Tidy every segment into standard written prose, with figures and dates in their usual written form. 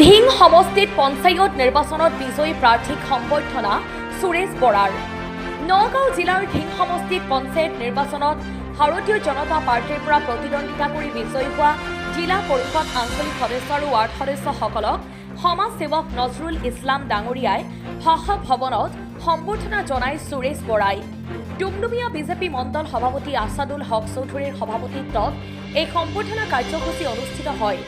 ধিং সমষ্টিত পঞ্চায়ত নিৰ্বাচনত বিজয়ী প্ৰাৰ্থীক সম্বৰ্ধনা সুৰেশ বৰাৰ। নগাঁও জিলাৰ ধিং সমষ্টিত পঞ্চায়ত নিৰ্বাচনত ভাৰতীয় জনতা পাৰ্টীৰ পৰা প্ৰতিদ্বন্দ্বিতা কৰি বিজয়ী হোৱা জিলা পৰিষদ আঞ্চলিক সদস্য আৰু ৱাৰ্ড সদস্যসকলক সমাজ সেৱক নজৰুল ইছলাম ডাঙৰীয়াই ভাষা ভৱনত সম্বৰ্ধনা জনাই সুৰেশ বৰাই। ডুমডুমীয়া বিজেপি মণ্ডল সভাপতি আছাদুল হক চৌধুৰীৰ সভাপতিত্বত এই সম্বৰ্ধনা কাৰ্যসূচী অনুষ্ঠিত হয়।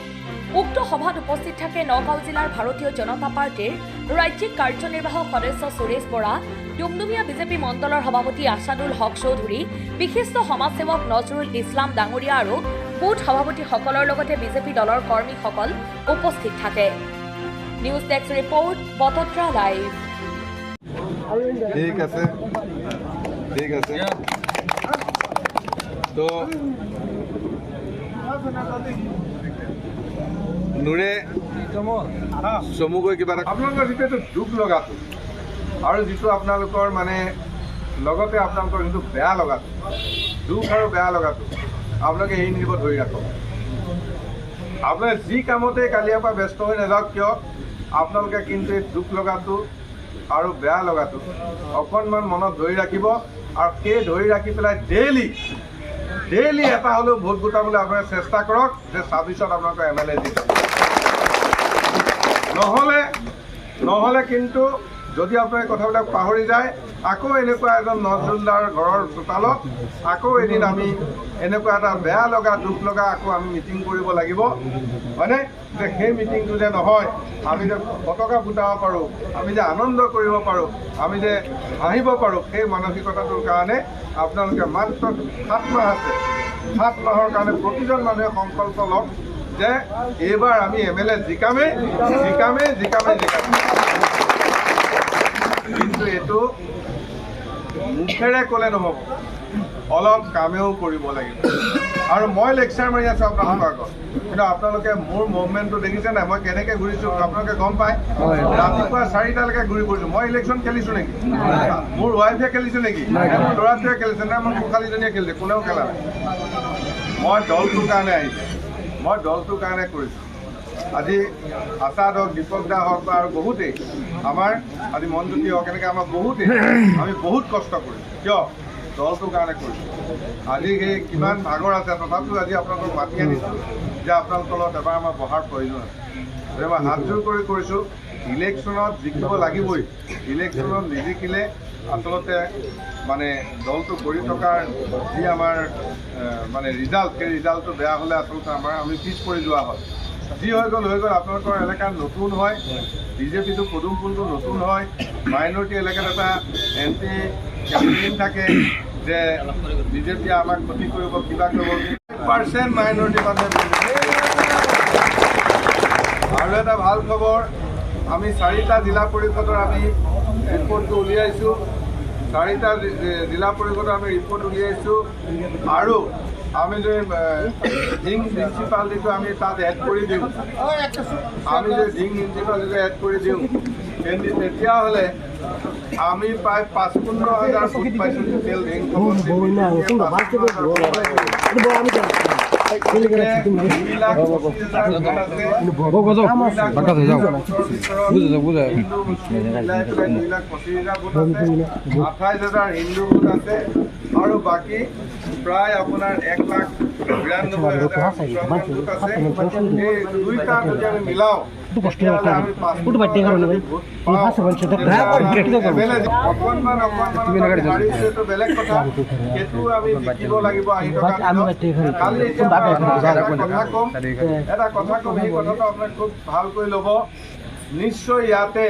উক্ত সভাত উপস্থিত থাকে নগাঁও জিলাৰ ভাৰতীয় জনতা পাৰ্টীৰ ৰাজ্যিক কাৰ্যনিৰ্বাহক সদস্য সুৰেশ বৰা, ডুমডুমীয়া বিজেপি মণ্ডলৰ সভাপতি আছাদুল হক চৌধুৰী, বিশিষ্ট সমাজসেৱক নজৰুল ইছলাম ডাঙৰীয়া আৰু বুথ সভাপতিসকলৰ লগতে বিজেপি দলৰ কৰ্মীসকল উপস্থিত থাকে। News desk report, Batadrava live. ঠিক আছে তো নুৰে চমুকৈ কিবা এটা আপোনালোকৰ যিটো দুখ লগাটো আৰু যিটো আপোনালোকৰ মানে লগতে আপোনালোকৰ যিটো বেয়া লগাটো, দুখ আৰু বেয়া লগাটো আপোনালোকে এই নিব ধৰি ৰাখক। আপোনালোকে যি কামতে কালিয়াৰ পৰা ব্যস্ত হৈ নাযাওক কিয়, আপোনালোকে কিন্তু এই দুখ লগাটো আৰু বেয়া লগাটো অকণমান মনত ধৰি ৰাখিব আৰু সেই ধৰি ৰাখি পেলাই ডেইলি এটা হ'লেও ভোট গোটাবলৈ আপোনালোকে চেষ্টা কৰক যে 26ত আপোনালোকৰ MLA জিকাব। নহ'লে কিন্তু যদি আপোনালোকে কথাবিলাক পাহৰি যায়, আকৌ এনেকুৱা এজন নজৰুলদাৰ ঘৰৰ চোতালত আকৌ এদিন আমি এনেকুৱা এটা বেয়া লগা দুখ লগা আকৌ আমি মিটিং কৰিব লাগিব, হয়নে? যে সেই মিটিংটো যে নহয়, আমি যে পতাকা ফুটাব পাৰোঁ, আমি যে আনন্দ কৰিব পাৰোঁ, আমি যে হাঁহিব পাৰোঁ, সেই মানসিকতাটোৰ কাৰণে আপোনালোকে মাত্ৰ 7 মাহ আছে। 7 মাহৰ কাৰণে প্ৰতিজন মানুহে সংকল্প লওক যে এইবাৰ আমি MLA জিকামেই। কিন্তু এইটো মুখেৰে ক'লে নহ'ব, অলপ কামেও কৰিব লাগিব। আৰু মই লেকচাৰ মাৰি আছোঁ আপোনালোকৰ আগত, কিন্তু আপোনালোকে মোৰ মুভমেণ্টটো দেখিছে নাই? মই কেনেকৈ ঘূৰিছোঁ আপোনালোকে গম পায়। ৰাতিপুৱা 4টালৈকে ঘূৰি ফুৰিছোঁ। মই ইলেকশ্যন খেলিছোঁ নেকি? মোৰ ৱাইফে খেলিছোঁ নেকি? মোৰ ল'ৰাটোৱে খেলিছে নে মোৰ কোশালীজনীয়ে খেলিছে? কোনেও খেলা নাই। মই দলটোৰ কাৰণে আহিছোঁ, মই দলটোৰ কাৰণে কৰিছোঁ। আজি আছাদ হওক, দীপক দা হওক বা আৰু বহুতেই আমাৰ আজি মনজ্যোতি হওক, এনেকৈ আমাৰ বহুতেই আমি বহুত কষ্ট কৰিছোঁ। কিয়? দলটোৰ কাৰণে কৰিছোঁ। আজি সেই কিমান ভাগৰ আছে, তথাপিও আজি আপোনালোকক মাতি আনিছোঁ যে আপোনালোকৰ লগত এবাৰ আমাৰ বহাৰ প্ৰয়োজন আছে। গতিকে মই হাতযোৰ কৰি কৰিছোঁ। ইলেকশ্যনত জিকিব লাগিবই। ইলেকশ্যনত নিজিকিলে আচলতে মানে দলটো কৰি থকাৰ যি আমাৰ মানে ৰিজাল্ট, সেই ৰিজাল্টটো বেয়া হ'লে আচলতে আমি পিছ পৰি যোৱা হয়। যি হৈ গ'ল আপোনালোকৰ এলেকাত নতুন হয়, বিজেপিটো পদুম ফুলটো নতুন হয়, মাইনৰিটি এলেকাত এটা এণ্টি কেম্পেইন থাকে যে বিজেপিয়ে আমাক ক্ষতি কৰিব, কিবা কৰিব। 1% মাইনৰিটি মানুহে। আৰু এটা ভাল খবৰ, আমি 4টা জিলা পৰিষদৰ আমি ৰিপৰ্টটো উলিয়াইছোঁ। 4টা জিলা পৰিষদৰ আমি ৰিপৰ্ট উলিয়াইছোঁ আৰু আমি যদি ধিং মিউনিচিপালিটিটো আমি তাত এড কৰি দিওঁ, আমি যদি ধিং মিউনিচিপালিটিটো এড কৰি দিওঁ, তেতিয়াহ'লে আমি প্ৰায় 55,000 ভোট পাইছোঁ টোটেল ধিং সমষ্টিত। হিন্দু ভোট আছে আৰু বাকী প্ৰায় আপোনাৰ 1,92,000 ভোট আছে। এই দুইটা যদি আমি মিলাওঁ বেলেগ কথা, সেইটো আমি জিকিব লাগিব আহি থকা। কালি এটা কথা কম, সেই কথাটো আপোনাক খুব ভালকৈ ল'ব। নিশ্চয় ইয়াতে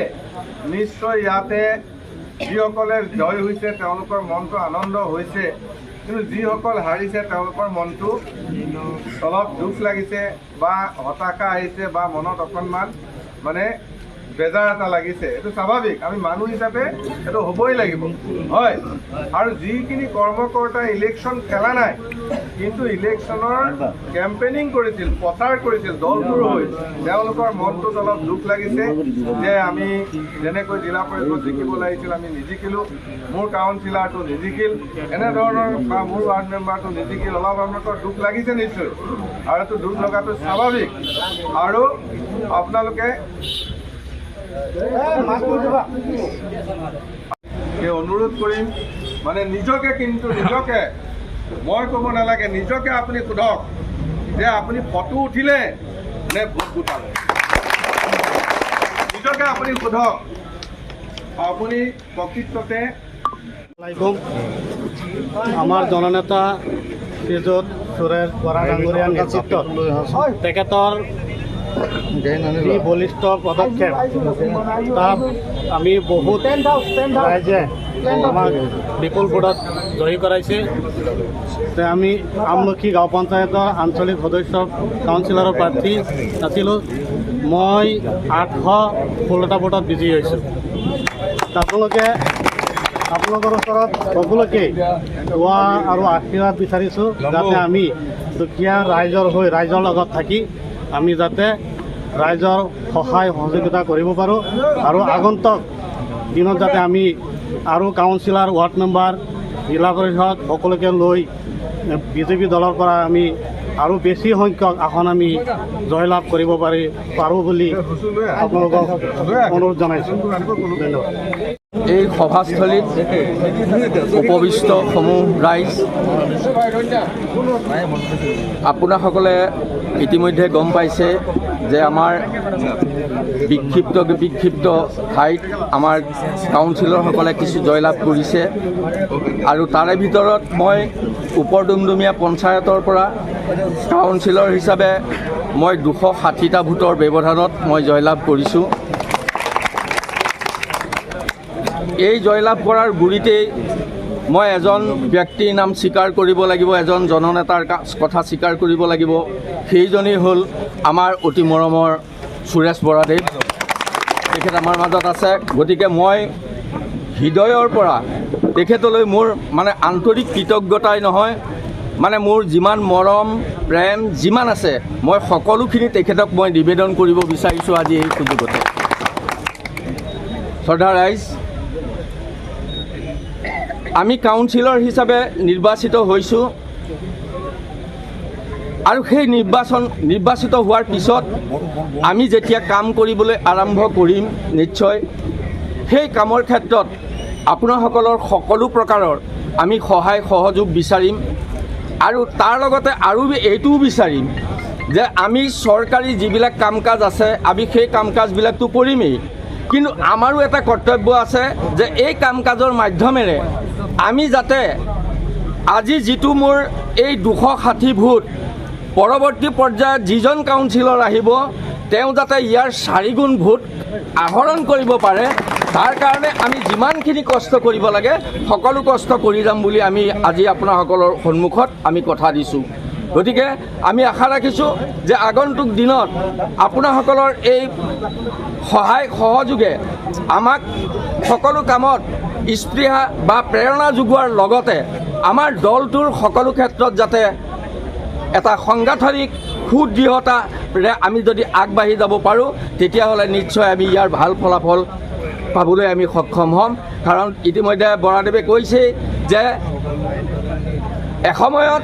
যিসকলে জয় হৈছে তেওঁলোকৰ মনটো আনন্দ হৈছে, কিন্তু যিসকল হাৰিছে তেওঁলোকৰ মনটো অলপ দুখ লাগিছে বা হতাশা আহিছে বা মনত অকণমান মানে বেজাৰ এটা লাগিছে, এইটো স্বাভাৱিক। আমি মানুহ হিচাপে এইটো হ'বই লাগিব, হয়। আৰু যিখিনি কৰ্মকৰ্তাই ইলেকশ্যন খেলা নাই কিন্তু ইলেকশ্যনৰ কেম্পেইনিং কৰিছিল, প্ৰচাৰ কৰিছিল দলটোৰ হৈ, তেওঁলোকৰ মনটোত অলপ দুখ লাগিছে যে আমি যেনেকৈ জিলা পৰিষদ জিকিব লাগিছিল আমি নিজিকিলোঁ, মোৰ কাউন্সিলাৰটো নিজিকিল, এনেধৰণৰ বা মোৰ ৱাৰ্ড মেম্বাৰটো নিজিকিল, অলপ আপোনালোকৰ দুখ লাগিছে নিশ্চয়। আৰু এইটো দুখ লগাটো স্বাভাৱিক। আৰু আপোনালোকে অনুৰোধ কৰিম, মানে নিজকে কিন্তু নিজকে মই ক'ব নালাগে, নিজকে আপুনি সোধক যে আপুনি ফটো উঠিলে নে ভোট গোটালে। নিজকে আপুনি সোধক আপুনি প্ৰকৃততে। আমাৰ জননেতা শ্ৰীযুত সুৰেশ বৰা ডাঙৰীয়াৰ নেতৃত্বত তেখেতৰ যি বলিষ্ঠ পদক্ষেপ তাত আমি বহুত ৰাইজে আমাক বিপুল ভোটত জয়ী কৰাইছে। আমি আমলখি গাঁও পঞ্চায়তৰ আঞ্চলিক সদস্য কাউন্সিলৰৰ প্ৰাৰ্থী আছিলোঁ। মই 816টা ভোটত বিজয়ী হৈছোঁ। আপোনালোকৰ ওচৰত সকলোকে দোৱা আৰু আশীৰ্বাদ বিচাৰিছোঁ যাতে আমি দুখীয়া ৰাইজৰ হৈ ৰাইজৰ লগত থাকি আমি যাতে ৰাইজৰ সহায় সহযোগিতা কৰিব পাৰোঁ আৰু আগন্তুক দিনত যাতে আমি আৰু কাউন্সিলাৰ, ৱাৰ্ড মেম্বাৰ, জিলা পৰিষদ সকলোকে লৈ বিজেপি দলৰ পৰা আমি আৰু বেছি সংখ্যক আসন আমি জয়লাভ কৰিব পাৰোঁ বুলি আপোনালোকক অনুৰোধ জনাইছোঁ। ধন্যবাদ। এই সভাস্থলীত উপবিষ্ট সমূহ ৰাইজ, আপোনাসকলে ইতিমধ্যে গম পাইছে যে আমাৰ বিক্ষিপ্ত ঠাইত আমাৰ কাউন্সিলৰসকলে কিছু জয়লাভ কৰিছে আৰু তাৰে ভিতৰত মই ওপৰ ডুমডুমীয়া পঞ্চায়তৰ পৰা কাউন্সিলৰ হিচাপে মই 260টা ভোটৰ ব্যৱধানত মই জয়লাভ কৰিছোঁ। এই জয়লাভ কৰাৰ গুৰিতেই মই এজন ব্যক্তিৰ নাম স্বীকাৰ কৰিব লাগিব, এজন জননেতাৰ কথা স্বীকাৰ কৰিব লাগিব। সেইজনেই হ'ল আমাৰ অতি মৰমৰ সুৰেশ বৰাদেৱ। তেখেত আমাৰ মাজত আছে। গতিকে মই হৃদয়ৰ পৰা তেখেতলৈ মোৰ মানে আন্তৰিক কৃতজ্ঞতাই নহয়, মানে মোৰ যিমান মৰম প্ৰেম যিমান আছে মই সকলোখিনি তেখেতক মই নিবেদন কৰিব বিচাৰিছোঁ আজি এই সুযোগতে। শ্ৰদ্ধা ৰাইজ, আমি কাউন্সিলৰ হিচাপে নিৰ্বাচিত হৈছোঁ আৰু সেই নিৰ্বাচিত হোৱাৰ পিছত আমি যেতিয়া কাম কৰিবলৈ আৰম্ভ কৰিম নিশ্চয় সেই কামৰ ক্ষেত্ৰত আপোনাসকলৰ সকলো প্ৰকাৰৰ আমি সহায় সহযোগ বিচাৰিম আৰু তাৰ লগতে আৰু এইটোও বিচাৰিম যে আমি চৰকাৰী যিবিলাক কাম কাজ আছে আমি সেই কাম কাজবিলাকতো কৰিমেই, কিন্তু আমাৰো এটা কৰ্তব্য আছে যে এই কাম কাজৰ মাধ্যমেৰে আমি যাতে আজি যিটো মোৰ এই 260 ভোট পৰৱৰ্তী পৰ্যায়ত যিজন কাউন্সিলৰ আহিব তেওঁ যাতে ইয়াৰ 4 গুণ ভোট আহৰণ কৰিব পাৰে, তাৰ কাৰণে আমি যিমানখিনি কষ্ট কৰিব লাগে সকলো কষ্ট কৰি যাম বুলি আমি আজি আপোনাসকলৰ সন্মুখত আমি কথা দিছোঁ। গতিকে আমি আশা ৰাখিছোঁ যে আগন্তুক দিনত আপোনাসকলৰ এই সহায় সহযোগে আমাক সকলো কামত স্পৃহা বা প্ৰেৰণা যোগোৱাৰ লগতে আমাৰ দলটোৰ সকলো ক্ষেত্ৰত যাতে এটা সাংগঠনিক সুদৃঢ়তাৰে আমি যদি আগবাঢ়ি যাব পাৰোঁ তেতিয়াহ'লে নিশ্চয় আমি ইয়াৰ ভাল ফলাফল পাবলৈ আমি সক্ষম হ'ম। কাৰণ ইতিমধ্যে বৰাদেৱে কৈছে যে এসময়ত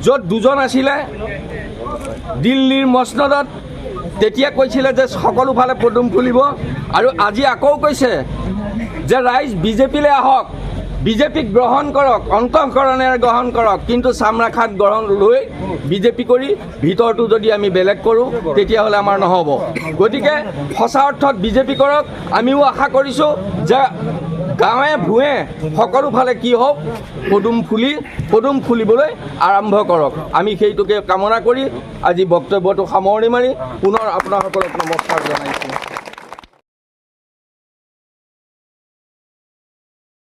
য'ত দুজন আছিলে দিল্লীৰ মছনদত, তেতিয়া কৈছিলে যে সকলোফালে পদুম ফুলিব, আৰু আজি আকৌ কৈছে যে ৰাইজ বিজেপিলৈ আহক, বিজেপিক গ্ৰহণ কৰক, অন্তঃকৰণেৰে গ্ৰহণ কৰক, কিন্তু চামৰাখাত গ্ৰহণ লৈ বিজেপি কৰি ভিতৰটো যদি আমি বেলেগ কৰোঁ তেতিয়াহ'লে আমাৰ নহ'ব। গতিকে সঁচা অৰ্থত বিজেপি কৰক। আমিও আশা কৰিছোঁ যে গাঁৱে ভূঞে সকলোফালে কি হওক পদুম ফুলিবলৈ আৰম্ভ কৰক। আমি সেইটোকে কামনা কৰি আজি বক্তব্যটো সামৰণি মাৰি পুনৰ আপোনাসকলক নমস্কাৰ জনাইছোঁ।